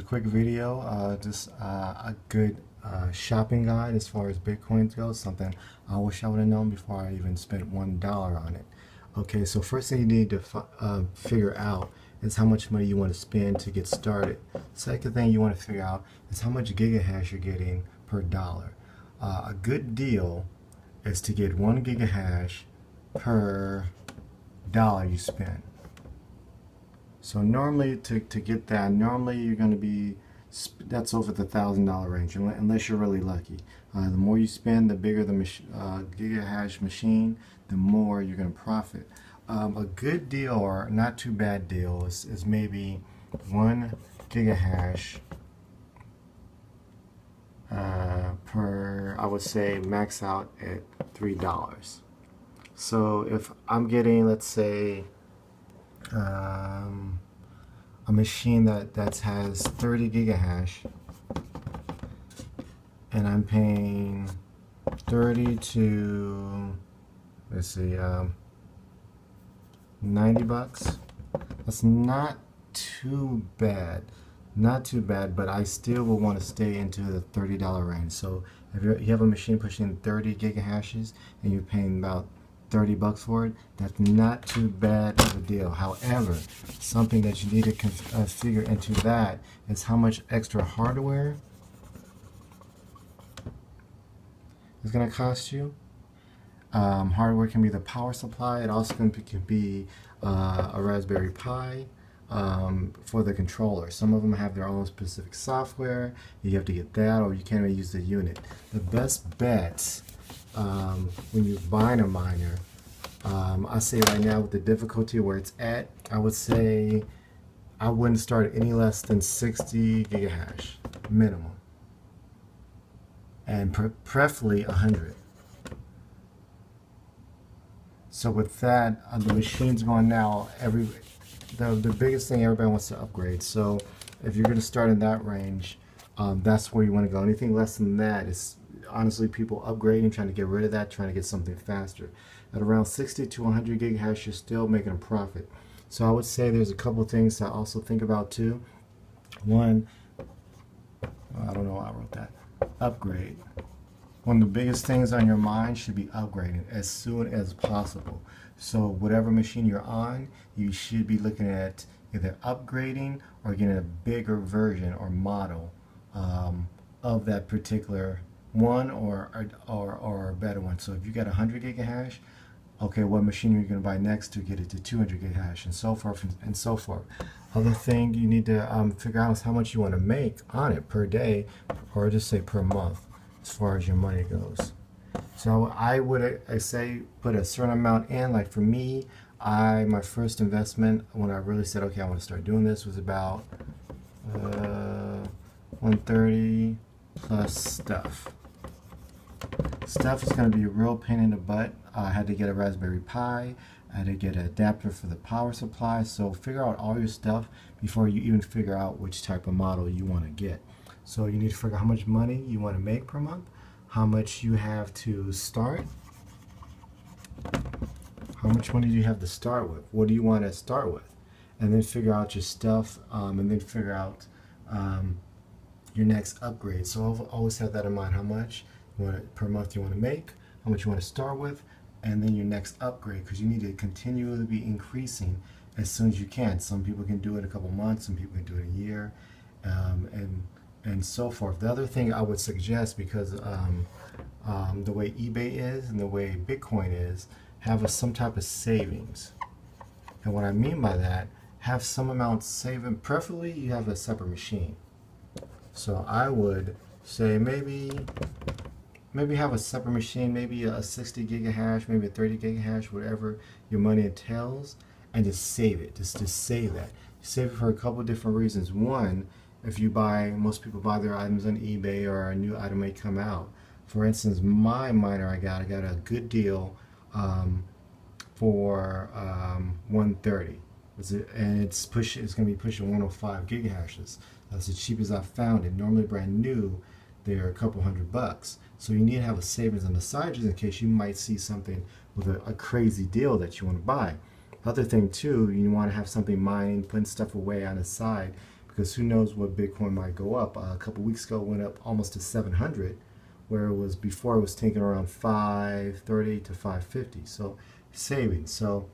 a quick video, just a good shopping guide as far as Bitcoin goes, something I wish I would have known before I even spent $1 on it. Okay, so first thing you need to figure out is how much money you want to spend to get started. Second thing you want to figure out is how much gigahash you're getting per dollar. A good deal is to get 1 gigahash per dollar you spend. So normally to get that, normally you're going to be, that's over the $1,000 range, unless you're really lucky. The more you spend, the bigger the gigahash machine, the more you're going to profit. A good deal, or not too bad deal, is maybe 1 gigahash per, I would say max out at $3. So if I'm getting, let's say, a machine that has 30 gigahash, and I'm paying 30 to, let's see, 90 bucks. That's not too bad. Not too bad, but I still will want to stay into the $30 range. So if you have a machine pushing 30 gigahashes and you're paying about 30 bucks for it, that's not too bad of a deal. However, something that you need to figure into that is how much extra hardware is going to cost you. Hardware can be the power supply. It also can be a Raspberry Pi for the controller. Some of them have their own specific software. You have to get that, or you can't even use the unit. The best bets when you're buying a miner, I say right now with the difficulty where it's at, I would say I wouldn't start any less than 60 gigahash minimum, and preferably 100. So with that, the machine's going now. The biggest thing, everybody wants to upgrade. So if you're going to start in that range, that's where you want to go. Anything less than that is honestly people upgrading, trying to get rid of that, trying to get something faster. At around 60 to 100 gigahash, you're still making a profit. So I would say there's a couple things to also think about too. One, I don't know why I wrote that. Upgrade. One of the biggest things on your mind should be upgrading as soon as possible. So whatever machine you're on, you should be looking at either upgrading or getting a bigger version or model of that particular one, or a better one. So if you got 100 gigahash, okay, what machine are you going to buy next to get it to 200 gigahash, and so forth and so forth. Other thing you need to figure out is how much you want to make on it per day, or just say per month, as far as your money goes. So I would say put a certain amount in. Like for me, my first investment when I really said, okay, I want to start doing this, was about 130 plus stuff. Stuff is going to be a real pain in the butt. I had to get a Raspberry Pi. I had to get an adapter for the power supply. So figure out all your stuff before you even figure out which type of model you want to get. So you need to figure out how much money you want to make per month, how much you have to start, how much money do you have to start with, what do you want to start with, and then figure out your stuff, and then figure out your next upgrade. So always have that in mind, how much per month you want to make, how much you want to start with, and then your next upgrade, because you need to continually be increasing as soon as you can. Some people can do it a couple months, some people can do it a year, and so forth. The other thing I would suggest, because the way eBay is and the way Bitcoin is, have some type of savings. And what I mean by that, have some amount saving. Preferably you have a separate machine. So I would say maybe have a separate machine, maybe a 60 gigahash, maybe a 30 gigahash, whatever your money entails, and just save it. Just save that. Save it for a couple different reasons. One, if you most people buy their items on eBay, or a new item may come out. For instance, my miner I got a good deal for 130, and it's going to be pushing 105 gigahashes. That's the cheapest I've found it. Normally brand new, they're a couple $100. So you need to have a savings on the side just in case you might see something with a crazy deal that you want to buy. Other thing too, you want to have something mining, putting stuff away on the side, because who knows what Bitcoin might go up. A couple weeks ago, it went up almost to 700, where it was before it was taking around 530 to 550. So savings. So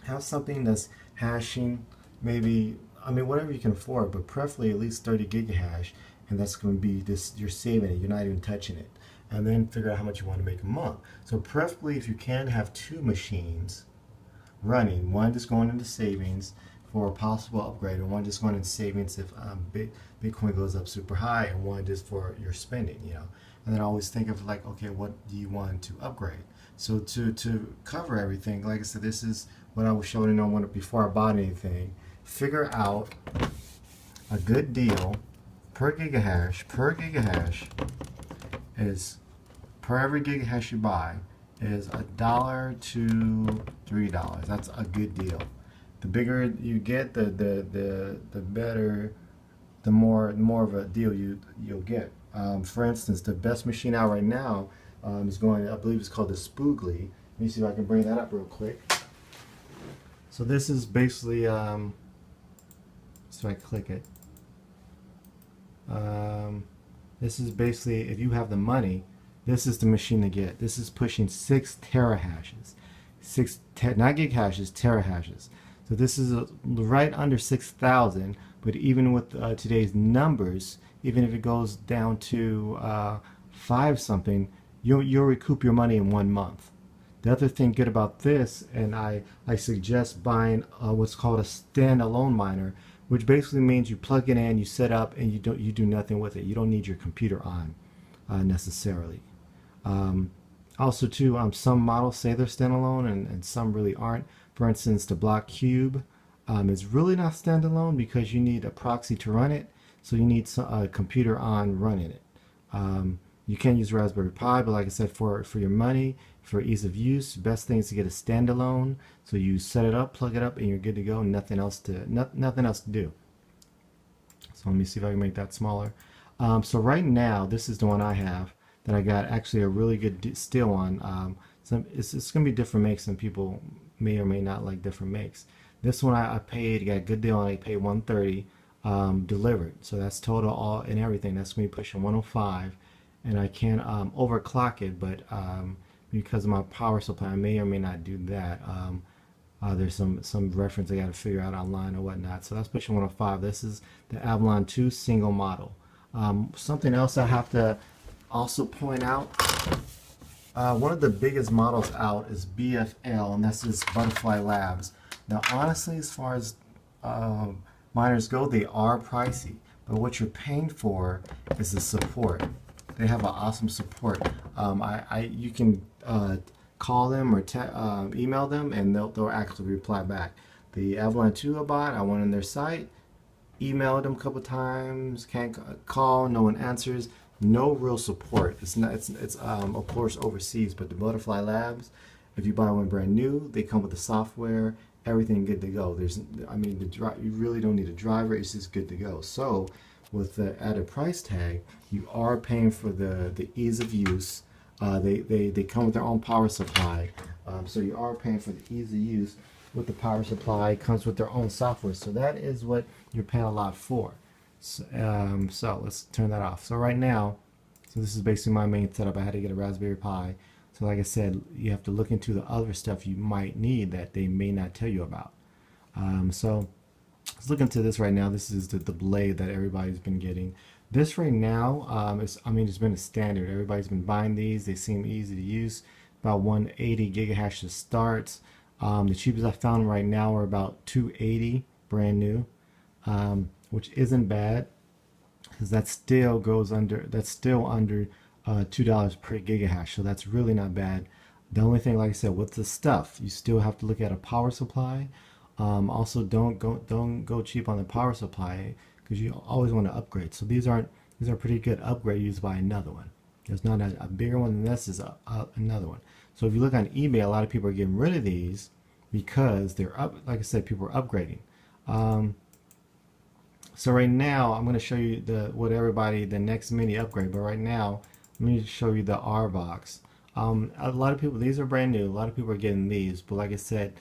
have something that's hashing, maybe, I mean, whatever you can afford, but preferably at least 30 gigahash, and that's going to be this, you're saving it, you're not even touching it. And then figure out how much you want to make a month. So preferably, if you can, have two machines running, one just going into savings for a possible upgrade, and one just going into savings if Bitcoin goes up super high, and one just for your spending, you know. And then always think of like, okay, what do you want to upgrade? So to cover everything, like I said, this is what I was showing you on before I bought anything. Figure out a good deal per gigahash. Per gigahash is, per every gigahash you buy, is $1 to $3. That's a good deal. The bigger you get, the better, the more of a deal you'll get. For instance, the best machine out right now is going, I believe it's called the Spoogly. Let me see if I can bring that up real quick. So this is basically, so I click it. This is basically, if you have the money, this is the machine to get. This is pushing 6 terahashes. Not gig hashes, terahashes. So this is right under 6,000, but even with today's numbers, even if it goes down to 5 something, you'll recoup your money in 1 month. The other thing good about this, and I suggest buying what's called a standalone miner, which basically means you plug it in, you set up, and you do nothing with it. You don't need your computer on necessarily. Also too, some models say they're standalone, and some really aren't. For instance, the Blockcube is really not standalone because you need a proxy to run it, so you need a computer on running it. You can use Raspberry Pi, but like I said, for your money, for ease of use, best thing is to get a standalone. So you set it up, plug it up, and you're good to go. Nothing else to do. So let me see if I can make that smaller. So right now, this is the one I have that I got actually a really good steal on. It's going to be different makes, and people may or may not like different makes. This one I paid, got a good deal on. I paid $130 delivered. So that's total all and everything. That's going to be pushing 105. And I can overclock it, but because of my power supply, I may or may not do that. There's some reference I got to figure out online or whatnot. So that's pushing 105. This is the Avalon 2 single model. Something else I have to also point out. One of the biggest models out is BFL, and that's just Butterfly Labs. Now, honestly, as far as miners go, they are pricey, but what you're paying for is the support. They have an awesome support. You can call them or email them, and they'll actually reply back. The Avalon 2 bot, I went on their site, emailed them a couple times, can't call, no one answers. No real support. It's of course overseas, but the Butterfly Labs, if you buy one brand new, they come with the software, everything good to go. You really don't need a driver. It's just good to go. So with the added price tag, you are paying for the ease of use. They come with their own power supply, so you are paying for the ease of use with the power supply. It comes with their own software, so that is what you're paying a lot for. So let's turn that off. So right now, so this is basically my main setup. I had to get a Raspberry Pi. So like I said, you have to look into the other stuff you might need that they may not tell you about. So let's look into this right now. This is the blade that everybody's been getting. This right now, it's been a standard. Everybody's been buying these. They seem easy to use. About 180 gigahash to start. The cheapest I found right now are about 280, brand new. Which isn't bad, because that still under $2 per gigahash, so that's really not bad. The only thing, like I said, with the stuff, you still have to look at a power supply. Also, don't go cheap on the power supply, because you always want to upgrade. So these are pretty good. Upgrade used by another one. There's not a bigger one than this. Is another one. So if you look on eBay, a lot of people are getting rid of these because they're up. Like I said, people are upgrading. So right now, I'm going to show you the next mini upgrade. But right now, let me show you the RBox. A lot of people, these are brand new. A lot of people are getting these. But like I said,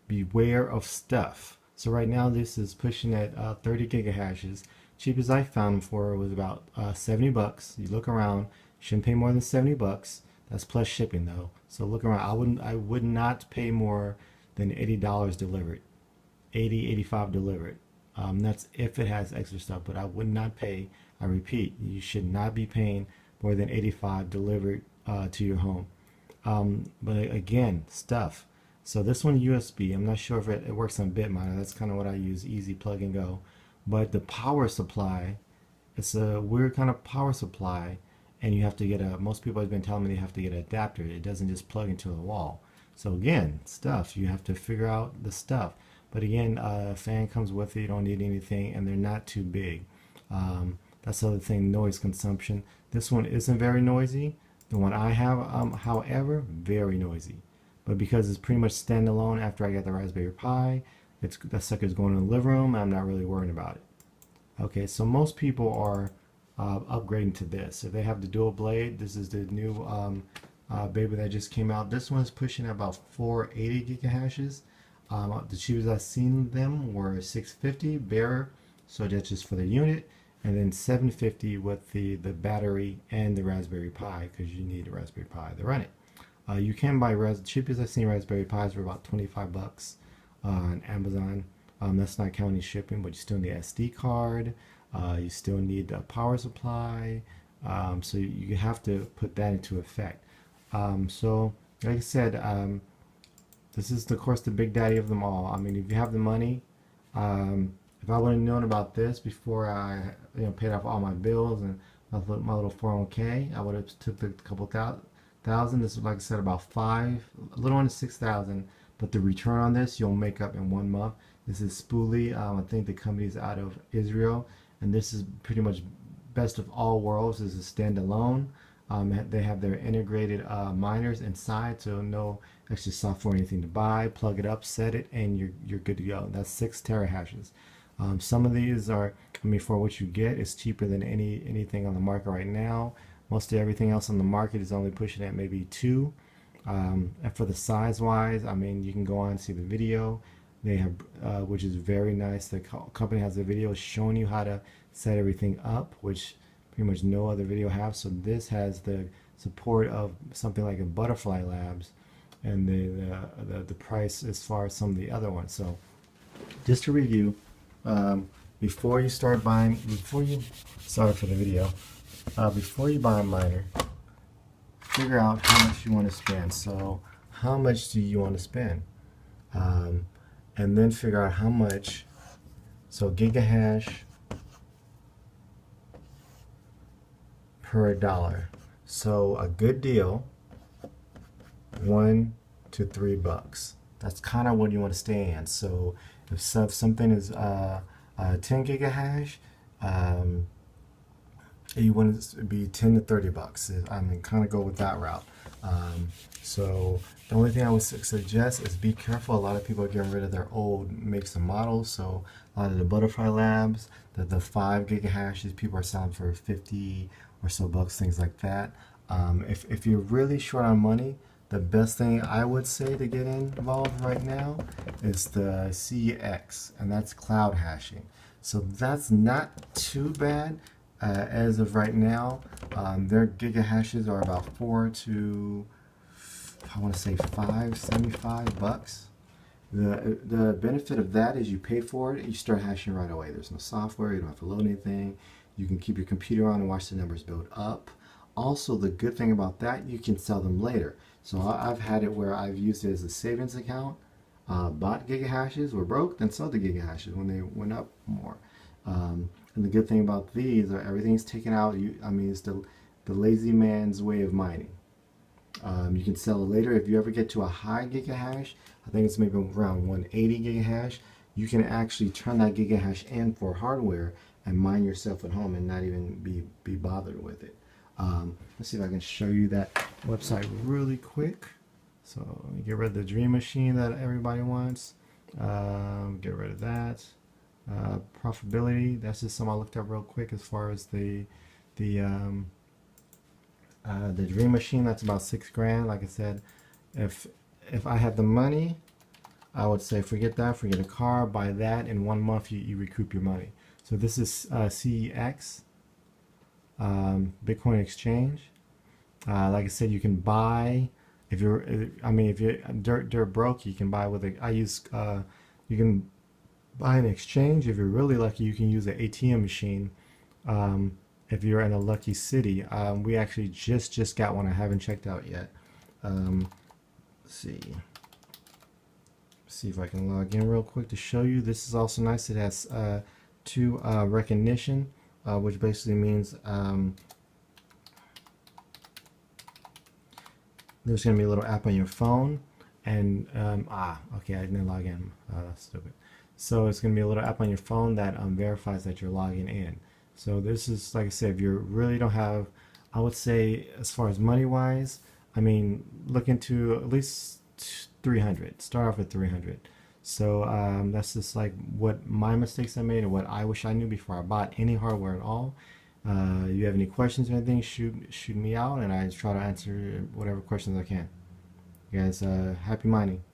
beware of stuff. So right now this is pushing at 30 gigahashes. Cheapest I found for was about 70 bucks. You look around, shouldn't pay more than 70 bucks. That's plus shipping though. So look around. I would not pay more than $80 delivered. 80, 85 delivered. That's if it has extra stuff, but I would not pay. I repeat, you should not be paying more than 85 delivered to your home. But again, stuff. So this one USB, I'm not sure if it works on Bitminer. That's kind of what I use, easy plug and go. But the power supply, it's a weird kind of power supply, and you have to get most people have been telling me they have to get an adapter. It doesn't just plug into the wall. So again, stuff. You have to figure out the stuff. But again, a fan comes with it. You don't need anything, and they're not too big. That's the other thing, noise consumption. This one isn't very noisy. The one I have, however, very noisy. But because it's pretty much standalone after I got the Raspberry Pi, that sucker's going in the living room. I'm not really worrying about it. Okay, so most people are upgrading to this. If they have the dual blade, this is the new baby that just came out. This one's pushing about 480 gigahashes. The cheapest I've seen them were 650 bare, so that's just for the unit, and then 750 with the battery and the Raspberry Pi, because you need a Raspberry Pi to run it. You can buy the cheapest I've seen Raspberry Pis for about 25 bucks on Amazon. That's not counting shipping, but you still need an SD card. You still need a power supply. So you have to put that into effect. So like I said, this is of course the big daddy of them all. I mean, if you have the money, if I would have known about this before I paid off all my bills and my little 401k, I would have took the couple thousand. This is, like I said, about a little under 6,000. But the return on this you'll make up in 1 month. This is Spoolie. I think the company's out of Israel, and this is pretty much best of all worlds. This is standalone. They have their integrated miners inside, so no extra software or anything to buy. Plug it up, set it, and you're good to go. That's 6 terahashes. Some of these are, I mean, for what you get, it's cheaper than anything on the market right now. Most of everything else on the market is only pushing at maybe 2. And for the size wise, I mean, you can go on and see the video. They have, which is very nice. The company has a video showing you how to set everything up, which pretty much no other video have. So this has the support of something like a Butterfly Labs, and the price as far as some of the other ones. So just to review, before you start buying, sorry for the video, before you buy a miner, figure out how much you want to spend. So how much do you want to spend? And then figure out how much, so gigahash per $1. So a good deal, $1 to $3. That's kind of what you want to stay in. So if something is 10 gigahash, you want it to be 10 to 30 bucks. I mean, kind of go with that route. So the only thing I would suggest is be careful. A lot of people are getting rid of their old makes and models. So a lot of the Butterfly Labs, the 5 gigahashes, people are selling for 50 or so bucks, things like that. If you're really short on money, the best thing I would say to get involved right now is the CX, and that's cloud hashing. So that's not too bad. As of right now, their gigahashes are about 4 to, I want to say 75 bucks. The benefit of that is you pay for it, you start hashing right away. There's no software, you don't have to load anything. You can keep your computer on and watch the numbers build up. Also, the good thing about that, you can sell them later. So I've had it where I've used it as a savings account, bought gigahashes, were broke, then sold the gigahashes when they went up more. And the good thing about these are everything's taken out. I mean, it's the lazy man's way of mining. You can sell it later. If you ever get to a high gigahash, I think it's maybe around 180 gigahash, you can actually turn that gigahash in for hardware and mine yourself at home and not even be bothered with it. Let's see if I can show you that website really quick. So get rid of the Dream Machine that everybody wants. Get rid of that. Profitability, that's just something I looked up real quick as far as the Dream Machine. That's about $6 grand. Like I said, if I had the money, I would say forget that, forget a car, buy that. In 1 month, you recoup your money. So this is CEX, Bitcoin Exchange. Like I said, you can buy if you're. I mean, if you're dirt broke, you can buy with a. I use. You can buy an exchange. If you're really lucky, you can use an ATM machine. If you're in a lucky city, we actually just got one. I haven't checked out yet. Let's see if I can log in real quick to show you. This is also nice. It has two recognition, which basically means there's going to be a little app on your phone, and okay, I didn't log in. That's stupid. So it's going to be a little app on your phone that verifies that you're logging in. So this is, like I said, if you really don't have, I would say as far as money wise, I mean, look into at least 300. Start off with 300. So that's just like what my mistakes I made and what I wish I knew before I bought any hardware at all. You have any questions or anything, shoot me out, and I try to answer whatever questions I can. You guys, happy mining.